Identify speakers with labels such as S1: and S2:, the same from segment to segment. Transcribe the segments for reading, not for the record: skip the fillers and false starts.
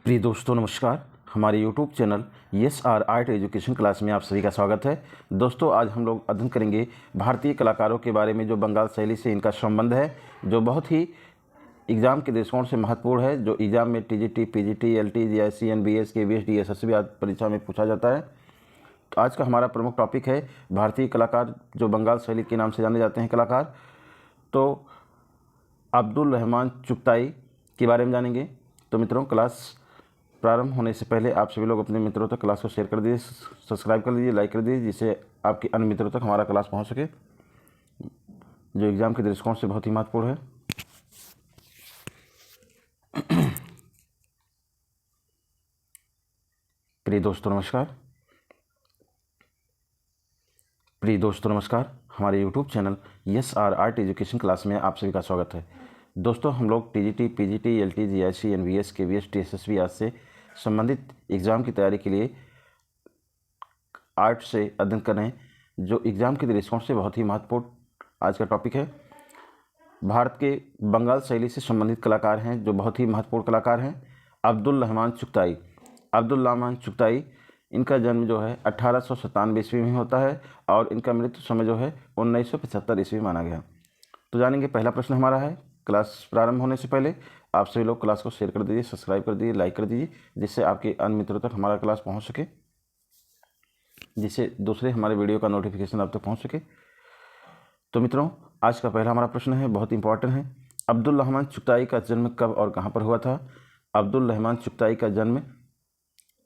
S1: प्रिय दोस्तों नमस्कार। हमारे YouTube channel S R art education class में आप सभी का स्वागत है। दोस्तों आज हम लोग अध्ययन करेंगे भारतीय कलाकारों के बारे में, जो बंगाल शैली से इनका संबंध है, जो बहुत ही एग्ज़ाम के दृष्टिकोण से महत्वपूर्ण है, जो एग्ज़ाम में TGT, PGT, LT, GIC, NBS, KVS, DSSB आदि परीक्षा में पूछा जाता है। तो आज का हमारा प्रमुख टॉपिक है भारतीय कलाकार, जो बंगाल शैली के नाम से जाने जाते हैं कलाकार। तो अब्दुल रहमान चुगताई के बारे में जानेंगे। तो मित्रों, क्लास प्रारंभ होने से पहले आप सभी लोग अपने मित्रों तक क्लास को शेयर कर दीजिए, सब्सक्राइब कर लीजिए, लाइक कर दीजिए, जिससे आपके अन्य मित्रों तक हमारा क्लास पहुंच सके, जो एग्ज़ाम के दृष्टिकोण से बहुत ही महत्वपूर्ण है। प्रिय दोस्तों नमस्कार। हमारे YouTube channel S R art education class में आप सभी का स्वागत है। दोस्तों हम लोग TGT, PGT, LT, GIC, NBS, KVS, DSSB आदि से संबंधित एग्ज़ाम की तैयारी के लिए आर्ट से अध्ययन कर रहे हैं, जो एग्ज़ाम के दृष्टिकोण से बहुत ही महत्वपूर्ण आज का टॉपिक है। भारत के बंगाल शैली से संबंधित कलाकार हैं, जो बहुत ही महत्वपूर्ण कलाकार हैं। अब्दुल रहमान चुगताई, इनका जन्म जो है 1897 ईस्वी में होता है और इनका मृत्यु समय जो है 1975 ईस्वी माना गया। तो जानेंगे, पहला प्रश्न हमारा है। क्लास प्रारंभ होने से पहले आप सभी लोग क्लास को शेयर कर दीजिए, सब्सक्राइब कर दीजिए, लाइक कर दीजिए, जिससे आपके अन्य मित्रों तक हमारा क्लास पहुंच सके, जिससे दूसरे हमारे वीडियो का नोटिफिकेशन आप तक पहुंच सके। तो मित्रों, आज का पहला हमारा प्रश्न है, बहुत इंपॉर्टेंट है। अब्दुल रहमान चुगताई का जन्म कब और कहाँ पर हुआ था? अब्दुल रहमान चुगताई का जन्म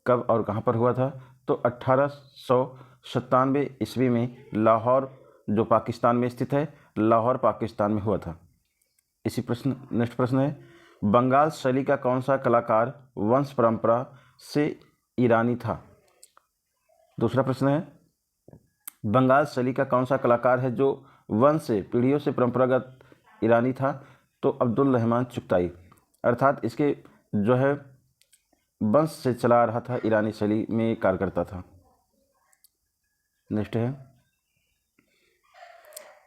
S1: कब और कहाँ पर हुआ था? तो 1897 ईस्वी में लाहौर, जो पाकिस्तान में स्थित है, लाहौर पाकिस्तान में हुआ था। नेक्स्ट प्रश्न है, बंगाल शैली का कौन सा कलाकार वंश परंपरा से ईरानी था? दूसरा प्रश्न है, बंगाल शैली का कौन सा कलाकार है जो वंश से, पीढ़ियों से परंपरागत ईरानी था? तो अब्दुल रहमान चुगताई, अर्थात इसके जो है वंश से चला आ रहा था, ईरानी शैली में कार्य करता था। नेक्स्ट है,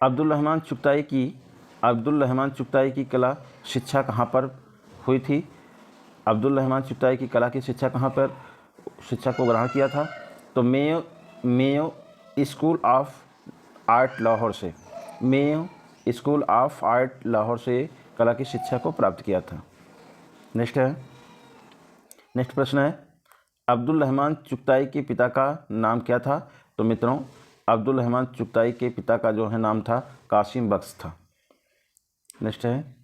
S1: अब्दुल रहमान चुगताई की कला शिक्षा कहाँ पर हुई थी? अब्दुल रहमान चुगताई की कला की शिक्षा कहाँ पर शिक्षा को ग्रहण किया था? तो Mayo school of art Lahore से कला की शिक्षा को प्राप्त किया था। नेक्स्ट प्रश्न है, अब्दुल रहमान चुगताई के पिता का नाम क्या था? तो मित्रों, अब्दुल रहमान चुगताई के पिता का जो है नाम था कासिम बख्श था। नेक्स्ट है,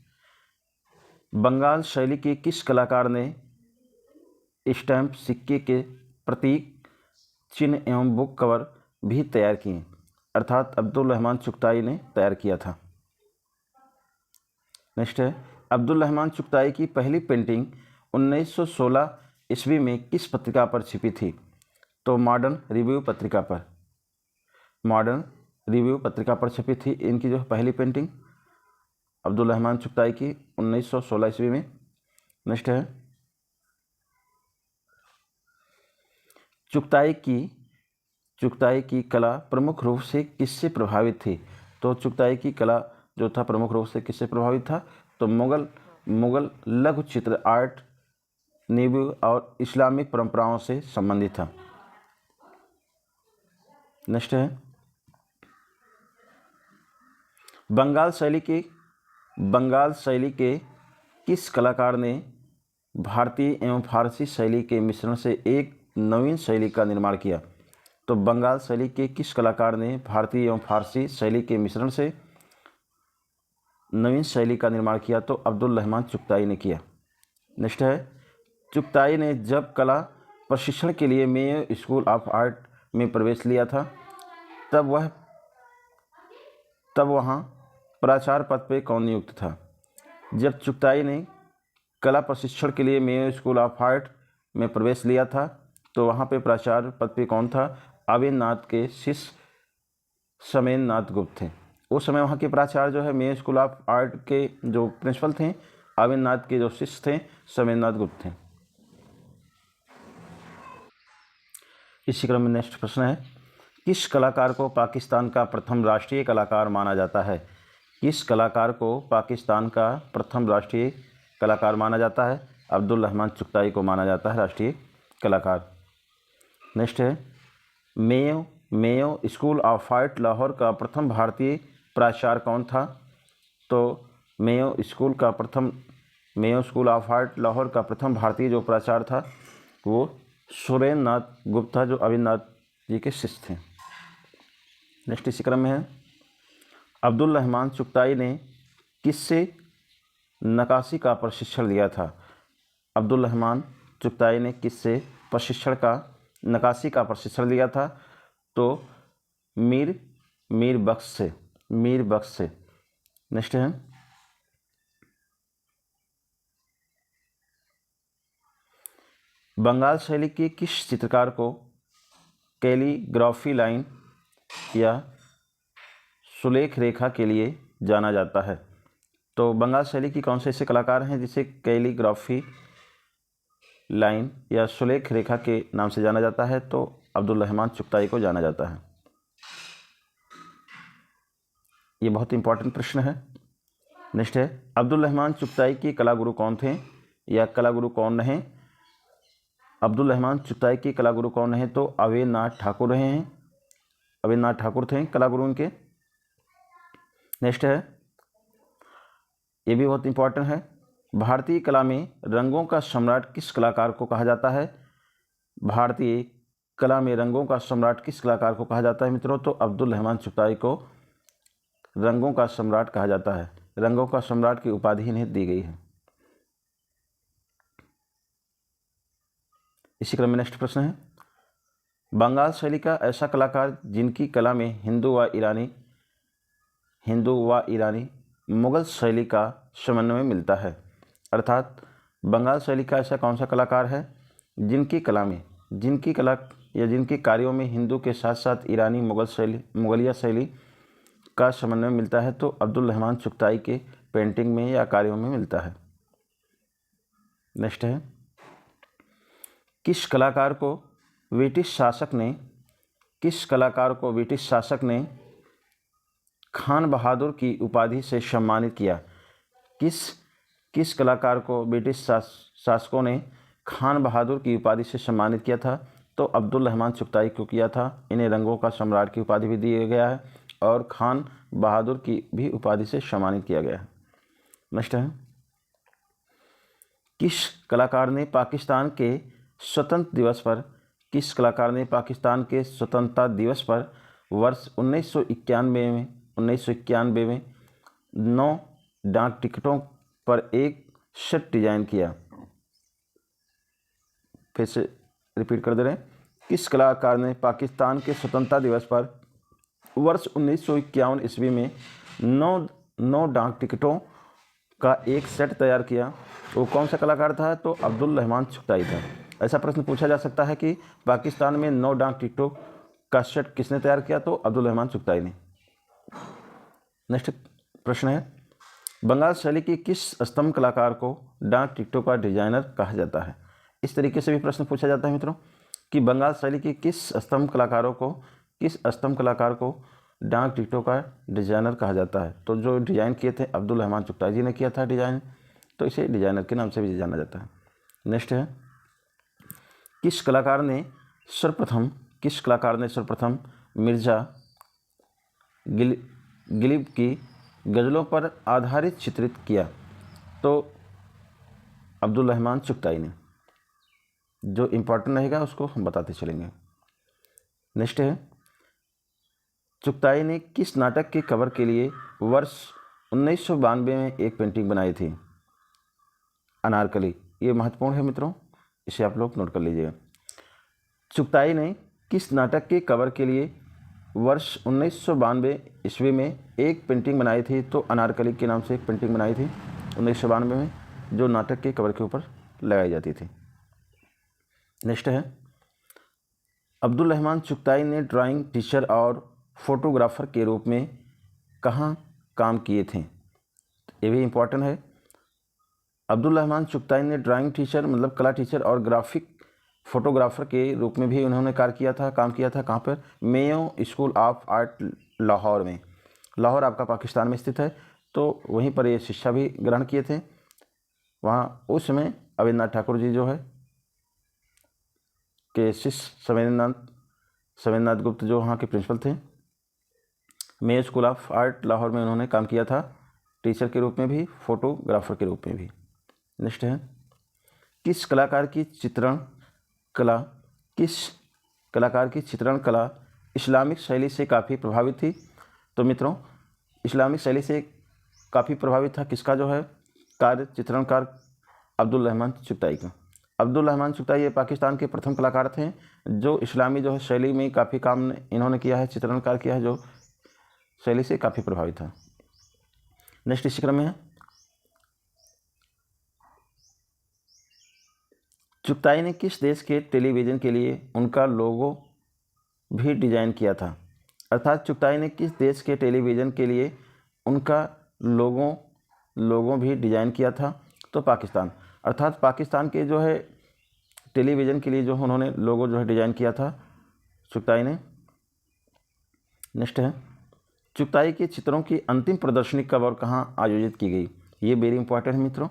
S1: बंगाल शैली के किस कलाकार ने स्टैम्प, सिक्के के प्रतीक, चिन्ह एवं बुक कवर भी तैयार किए? अर्थात अब्दुल रहमान चुगताई ने तैयार किया था। नेक्स्ट है, अब्दुल रहमान चुगताई की पहली पेंटिंग 1916 ईस्वी में किस पत्रिका पर छिपी थी? तो मॉडर्न रिव्यू पत्रिका पर छपी थी इनकी जो पहली पेंटिंग अब्दुल रहमान चुगताई की 1916 ईस्वी में। नेक्स्ट है, चुगताई की कला प्रमुख रूप से किससे प्रभावित थी? तो चुगताई की कला जो था प्रमुख रूप से किससे प्रभावित था? तो मुगल लघु चित्र आर्ट, नीबू और इस्लामिक परंपराओं से संबंधित था। नेक्स्ट है, बंगाल शैली के किस कलाकार ने भारतीय एवं फारसी शैली के मिश्रण से एक नवीन शैली का निर्माण किया? तो बंगाल शैली के किस कलाकार ने भारतीय एवं फारसी शैली के मिश्रण से नवीन शैली का निर्माण किया? तो अब्दुल रहमान चुगताई ने किया। नेक्स्ट है, चुगताई ने जब कला प्रशिक्षण के लिए मेयो स्कूल ऑफ आर्ट में प्रवेश लिया था, तब वहाँ प्राचार्य पद पर कौन नियुक्त था? जब चुगताई ने कला प्रशिक्षण के लिए मेयो स्कूल ऑफ आर्ट में प्रवेश लिया था, तो वहाँ पे प्राचार्य पद पे कौन था? आवेननाथ के शिष्य समेननाथ गुप्त थे। उस समय वहाँ के प्राचार्य जो है मेयो स्कूल ऑफ आर्ट के जो प्रिंसिपल थे, आवेननाथ के जो शिष्य थे समेननाथ गुप्त थे। इसी क्रम में नेक्स्ट प्रश्न है, किस कलाकार को पाकिस्तान का प्रथम राष्ट्रीय कलाकार माना जाता है? किस कलाकार को पाकिस्तान का प्रथम राष्ट्रीय कलाकार माना जाता है? अब्दुल रहमान चुगताई को माना जाता है राष्ट्रीय कलाकार। नेक्स्ट है Mayo school of art Lahore का प्रथम भारतीय प्राचार्य कौन था? तो Mayo school of art Lahore का प्रथम भारतीय जो प्राचार्य था वो सुरेंद्र नाथ गुप्ता, जो अविनाथ जी के शिष्य थे। नेक्स्ट इसी क्रम में है, अब्दुल रहमान चुगताई ने किससे नक्काशी का प्रशिक्षण लिया था? अब्दुल रहमान चुगताई ने किससे नक्काशी का प्रशिक्षण लिया था? तो मीर बख्श से। नेक्स्ट है, बंगाल शैली के किस चित्रकार को कैलीग्राफी लाइन या सुलेख रेखा के लिए जाना जाता है? तो बंगाल शैली की कौन से ऐसे कलाकार हैं जिसे कैलीग्राफी लाइन या सुलेख रेखा के नाम से जाना जाता है? तो अब्दुल रहमान चुगताई को जाना जाता है। ये बहुत इंपॉर्टेंट प्रश्न है। नेक्स्ट है, अब्दुल रहमान चुगताई के कलागुरु कौन थे या कलागुरु कौन रहे? अब्दुल रहमान चुगताई के कलागुरु कौन रहे? तो अवेन्द्रनाथ ठाकुर रहे हैं, अवेन्द्रनाथ ठाकुर थे कलागुरु उनके। नेक्स्ट है, ये भी बहुत इंपॉर्टेंट है, भारतीय कला में रंगों का सम्राट किस कलाकार को कहा जाता है? भारतीय कला में रंगों का सम्राट किस कलाकार को कहा जाता है मित्रों? तो अब्दुल रहमान चुगताई को रंगों का सम्राट कहा जाता है। रंगों का सम्राट की उपाधि इन्हें दी गई है। इसी क्रम में नेक्स्ट प्रश्न है, बंगाल शैली का ऐसा कलाकार जिनकी कला में हिंदू व ईरानी मुगल शैली का समन्वय मिलता है। अर्थात बंगाल शैली का ऐसा कौन सा कलाकार है जिनकी कला या जिनके कार्यों में हिंदू के साथ साथ ईरानी मुगलिया शैली का समन्वय मिलता है? तो अब्दुल रहमान चुगताई के पेंटिंग में या कार्यों में मिलता है। नेक्स्ट है, किस कलाकार को ब्रिटिश शासक ने खान बहादुर की उपाधि से सम्मानित किया? किस कलाकार को ब्रिटिश शासकों ने खान बहादुर की उपाधि से सम्मानित किया था? तो अब्दुल रहमान चुगताई को किया था। इन्हें रंगों का सम्राट की उपाधि भी दी गया है और खान बहादुर की भी उपाधि से सम्मानित किया गया है। नेक्स्ट है, किस कलाकार ने पाकिस्तान के स्वतंत्रता दिवस पर वर्ष 1991 में 9 डाक टिकटों पर एक सेट डिजाइन किया? फिर से रिपीट कर दे रहे हैं, किस कलाकार ने पाकिस्तान के स्वतंत्रता दिवस पर वर्ष 1951 ईस्वी में 9 डाक टिकटों का एक सेट तैयार किया? वो कौन सा कलाकार था? तो अब्दुल रहमान चुगताई था। ऐसा प्रश्न पूछा जा सकता है कि पाकिस्तान में 9 डाक टिकटों का सेट किसने तैयार किया? तो अब्दुल रहमान चुगताई ने। नेक्स्ट प्रश्न है, बंगाल शैली की किस स्तंभ कलाकार को डाक टिकटों का डिजाइनर कहा जाता है? इस तरीके से भी प्रश्न पूछा जाता है मित्रों कि बंगाल शैली की किस स्तंभ कलाकार को डाक टिकटों का डिजाइनर कहा जाता है? तो जो डिज़ाइन किए थे अब्दुल रहमान चुगताई जी ने किया था डिज़ाइन, तो इसे डिज़ाइनर के नाम से भी जाना जाता है। नेक्स्ट है, किस कलाकार ने सर्वप्रथम मिर्जा गिलिब की गज़लों पर आधारित चित्रित किया? तो अब्दुल रहमान चुगताई ने। जो इम्पोर्टेंट रहेगा उसको हम बताते चलेंगे। नेक्स्ट है, चुगताई ने किस नाटक के कवर के लिए वर्ष 1992 में एक पेंटिंग बनाई थी? अनारकली। ये महत्वपूर्ण है मित्रों, इसे आप लोग नोट कर लीजिएगा। चुगताई ने किस नाटक के कवर के लिए वर्ष 1992 ईस्वी में एक पेंटिंग बनाई थी? तो अनारकली के नाम से एक पेंटिंग बनाई थी 1992 में, जो नाटक के कवर के ऊपर लगाई जाती थी। नेक्स्ट है, अब्दुल रहमान चुगताई ने ड्राइंग टीचर और फोटोग्राफर के रूप में कहाँ काम किए थे? ये भी इम्पोर्टेंट है। अब्दुल रहमान चुगताई ने ड्राइंग टीचर मतलब कला टीचर और ग्राफिक फोटोग्राफर के रूप में भी उन्होंने काम किया था। कहाँ पर? Mayo school of art Lahore में। लाहौर आपका पाकिस्तान में स्थित है, तो वहीं पर ये शिक्षा भी ग्रहण किए थे। वहाँ उस समय अविनाथ ठाकुर जी जो है, के शिष्य सवेंद्रनाथ गुप्त जो वहाँ के प्रिंसिपल थे। Mayor school of art Lahore में उन्होंने काम किया था, टीचर के रूप में भी, फोटोग्राफर के रूप में भी। नेक्स्ट है, किस कलाकार की चित्रण कला इस्लामिक शैली से काफ़ी प्रभावित थी? तो मित्रों, इस्लामिक शैली से काफ़ी प्रभावित था किसका जो है कार्य, चित्रणकार अब्दुल रहमान चुगताई का। अब्दुल रहमान चुगताई ये पाकिस्तान के प्रथम कलाकार थे जो इस्लामी जो है शैली में काफ़ी काम इन्होंने किया है, चित्रणकार किया है, जो शैली से काफ़ी प्रभावित था। नेक्स्ट इसी क्रम में है, चुगताई ने किस देश के टेलीविज़न के लिए उनका लोगो भी डिजाइन किया था? अर्थात चुगताई ने किस देश के टेलीविज़न के लिए उनका लोगो भी डिजाइन किया था? तो पाकिस्तान। अर्थात पाकिस्तान के जो है टेलीविज़न के लिए जो उन्होंने लोगो जो है डिजाइन किया था चुगताई ने। नेक्स्ट है, चुगताई के चित्रों की अंतिम प्रदर्शनी कब और कहाँ आयोजित की गई? ये वेरी इंपॉर्टेंट है मित्रों।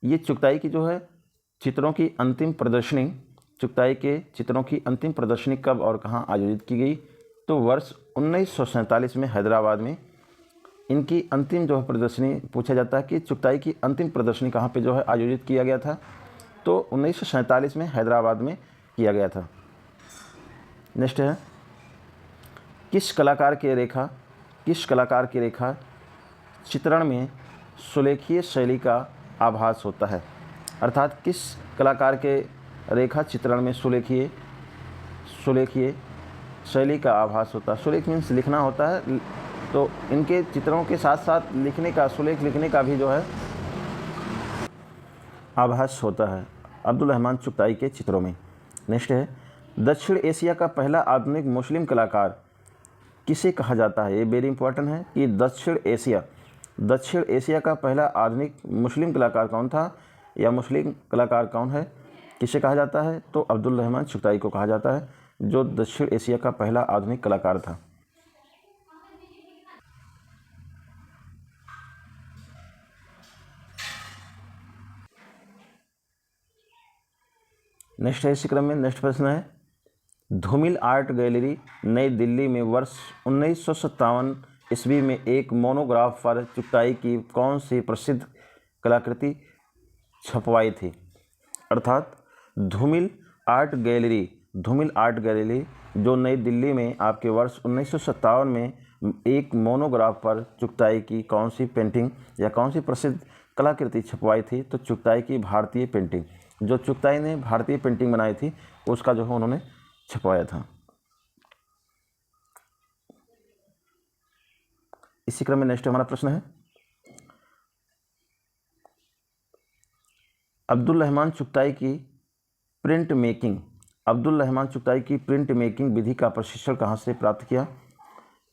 S1: ये चुगताई की जो है चित्रों की अंतिम प्रदर्शनी, चुगताई के चित्रों की अंतिम प्रदर्शनी कब और कहाँ आयोजित की गई? तो वर्ष 1947 में हैदराबाद में इनकी अंतिम जो है प्रदर्शनी, पूछा जाता है कि चुगताई की अंतिम प्रदर्शनी कहाँ पे जो है आयोजित किया गया था? तो 1947 में हैदराबाद में किया गया था। नेक्स्ट है, किस कलाकार की रेखा चित्रण में सुलेखीय शैली का आभास होता है? अर्थात किस कलाकार के रेखा चित्रण में सुलेखीय शैली का आभास होता है? सुलेख मीन्स लिखना होता है, तो इनके चित्रों के साथ साथ सुलेख लिखने का भी जो है आभास होता है अब्दुल रहमान चुगताई के चित्रों में। नेक्स्ट है, दक्षिण एशिया का पहला आधुनिक मुस्लिम कलाकार किसे कहा जाता है? ये वेरी इंपॉर्टेंट है कि दक्षिण एशिया का पहला आधुनिक मुस्लिम कलाकार कौन था, या मुस्लिम कलाकार कौन है, किसे कहा जाता है? तो अब्दुल रहमान चुगताई को कहा जाता है, जो दक्षिण एशिया का पहला आधुनिक कलाकार था। नेक्स्ट है इसी क्रम में, नेक्स्ट प्रश्न है, धूमिल आर्ट गैलरी नई दिल्ली में वर्ष 1957 ईस्वी में एक मोनोग्राफ पर चुगताई की कौन सी प्रसिद्ध कलाकृति छपवाई थी? अर्थात धूमिल आर्ट गैलरी जो नई दिल्ली में आपके वर्ष 1957 में एक मोनोग्राफ पर चुगताई की कौन सी पेंटिंग या कौन सी प्रसिद्ध कलाकृति छपवाई थी? तो चुगताई की भारतीय पेंटिंग, जो चुगताई ने भारतीय पेंटिंग बनाई थी उसका जो है उन्होंने छपवाया था। इसी क्रम में नेक्स्ट हमारा प्रश्न है, अब्दुल रहमान चुगताई की प्रिंट मेकिंग विधि का प्रशिक्षण कहाँ से प्राप्त किया?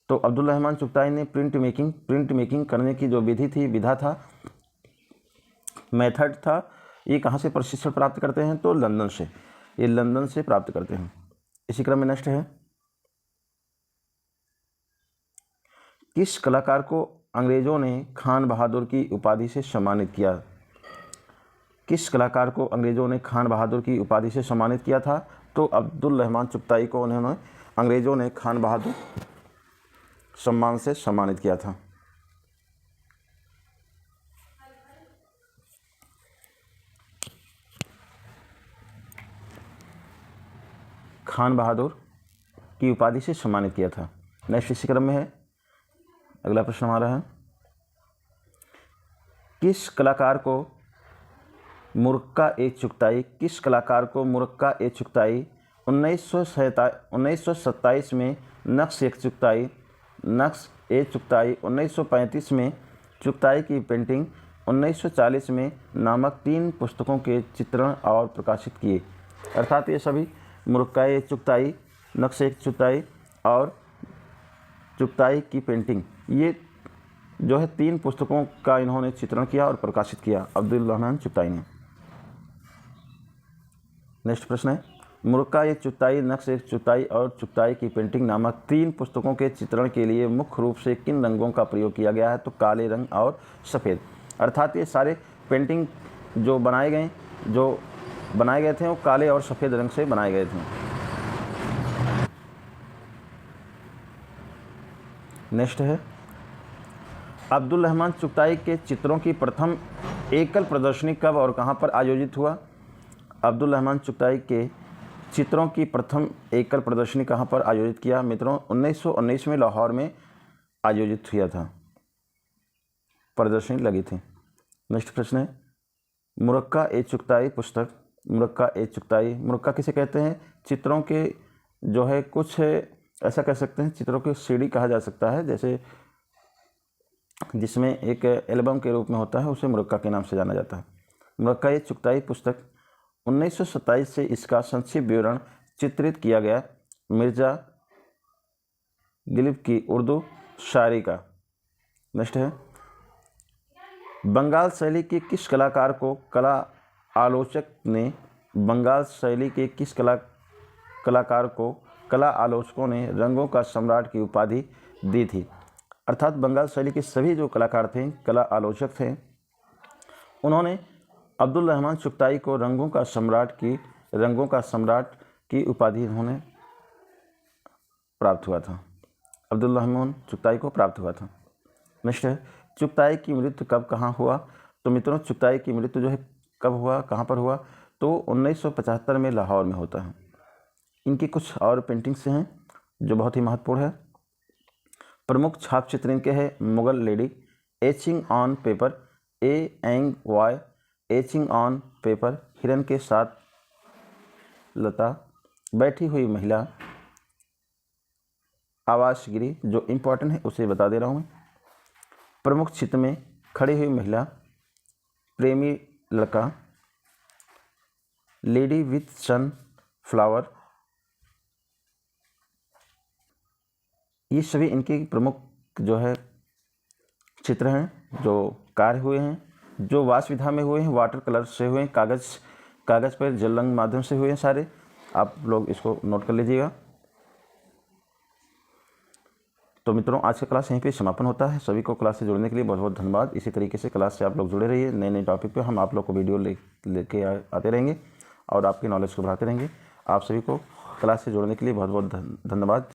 S1: तो अब्दुल रहमान चुगताई ने प्रिंट मेकिंग करने की जो विधा था, मेथड था, ये कहाँ से प्रशिक्षण प्राप्त करते हैं? तो लंदन से प्राप्त करते हैं। इसी क्रम में नेक्स्ट है, किस कलाकार को अंग्रेजों ने खान बहादुर की उपाधि से सम्मानित किया? था? तो अब्दुल रहमान चुगताई को उन्होंने अंग्रेजों ने खान बहादुर सम्मान से सम्मानित किया था। खान बहादुर की उपाधि से सम्मानित किया था। नेक्स्ट इसी क्रम में है, अगला प्रश्न हमारा है, किस कलाकार को मुरक्का ए चुगताई 1927 में, नक्श ए चुगताई 1935 में, चुगताई की पेंटिंग 1940 में नामक 3 पुस्तकों के चित्रण और प्रकाशित किए? अर्थात ये सभी मुरक्का ए चुगताई, नक्श ए चुगताई और चुगताई की पेंटिंग, ये जो है 3 पुस्तकों का इन्होंने चित्रण किया और प्रकाशित किया अब्दुल रहमान चुगताई ने। नेक्स्ट प्रश्न है, मुरक्का ए चुगताई, नक्श ए चुगताई और चुगताई की पेंटिंग नामक 3 पुस्तकों के चित्रण के लिए मुख्य रूप से किन रंगों का प्रयोग किया गया है? तो काले रंग और सफ़ेद। अर्थात ये सारे पेंटिंग जो बनाए गए जो बनाए गए थे वो काले और सफ़ेद रंग से बनाए गए थे। नेक्स्ट है, अब्दुल रहमान चुगताई के चित्रों की प्रथम एकल प्रदर्शनी कब और कहाँ पर आयोजित हुआ? अब्दुल रहमान चुगताई के चित्रों की प्रथम एकल प्रदर्शनी कहाँ पर आयोजित किया? मित्रों 1919 में लाहौर में आयोजित हुआ था, प्रदर्शनी लगी थी। नेक्स्ट प्रश्न है, मुरक्का ए चुगताई पुस्तक, मुरक्का ए चुगताई, मुरक्का किसे कहते हैं? चित्रों के जो है कुछ ऐसा कह सकते हैं, चित्रों की सीडी कहा जा सकता है, जैसे जिसमें एक एल्बम के रूप में होता है, उसे मुरक्का के नाम से जाना जाता है। मुरक्का ए चुगताई पुस्तक 1927 से इसका संक्षिप्त विवरण चित्रित किया गया। मिर्ज़ा गिलिब की उर्दू शायरी का। नेक्स्ट है, बंगाल शैली के किस कलाकार को कला आलोचक ने बंगाल शैली के किस कलाकार को कला आलोचकों ने रंगों का सम्राट की उपाधि दी थी? अर्थात बंगाल शैली के सभी जो कलाकार थे, कला आलोचक थे, उन्होंने अब्दुल रहमान चुगताई को रंगों का सम्राट की उपाधि उन्होंने प्राप्त हुआ था, अब्दुल रहमान चुगताई को प्राप्त हुआ था। नेक्स्ट है, चुगताई की मृत्यु कब कहाँ हुआ? तो मित्रों चुगताई की मृत्यु जो है कब हुआ, कहाँ पर हुआ? तो 1975 में लाहौर में होता है। इनकी कुछ और पेंटिंग्स हैं जो बहुत ही महत्वपूर्ण है। प्रमुख छाप चित्र इनके हैं, Mughal lady, etching on paper, ए एंग वाई, एचिंग ऑन पेपर, हिरन के साथ लता, बैठी हुई महिला, आवास गिरी, जो इम्पोर्टेंट है उसे बता दे रहा हूँ मैं। प्रमुख चित्र में खड़ी हुई महिला, प्रेमी लड़का, लेडी विथ सन फ्लावर, ये सभी इनके प्रमुख जो है चित्र हैं जो कार्य हुए हैं, जो वास विधा में हुए हैं, वाटर कलर से हुए हैं, कागज़ पर जल रंग माध्यम से हुए हैं सारे। आप लोग इसको नोट कर लीजिएगा। तो मित्रों आज का क्लास यहीं पे समापन होता है। सभी को क्लास से जुड़ने के लिए बहुत बहुत धन्यवाद। इसी तरीके से क्लास से आप लोग जुड़े रहिए, नए नए टॉपिक पे हम आप लोग को वीडियो लेके आते रहेंगे और आपकी नॉलेज को बढ़ाते रहेंगे। आप सभी को क्लास से जुड़ने के लिए बहुत बहुत धन्यवाद।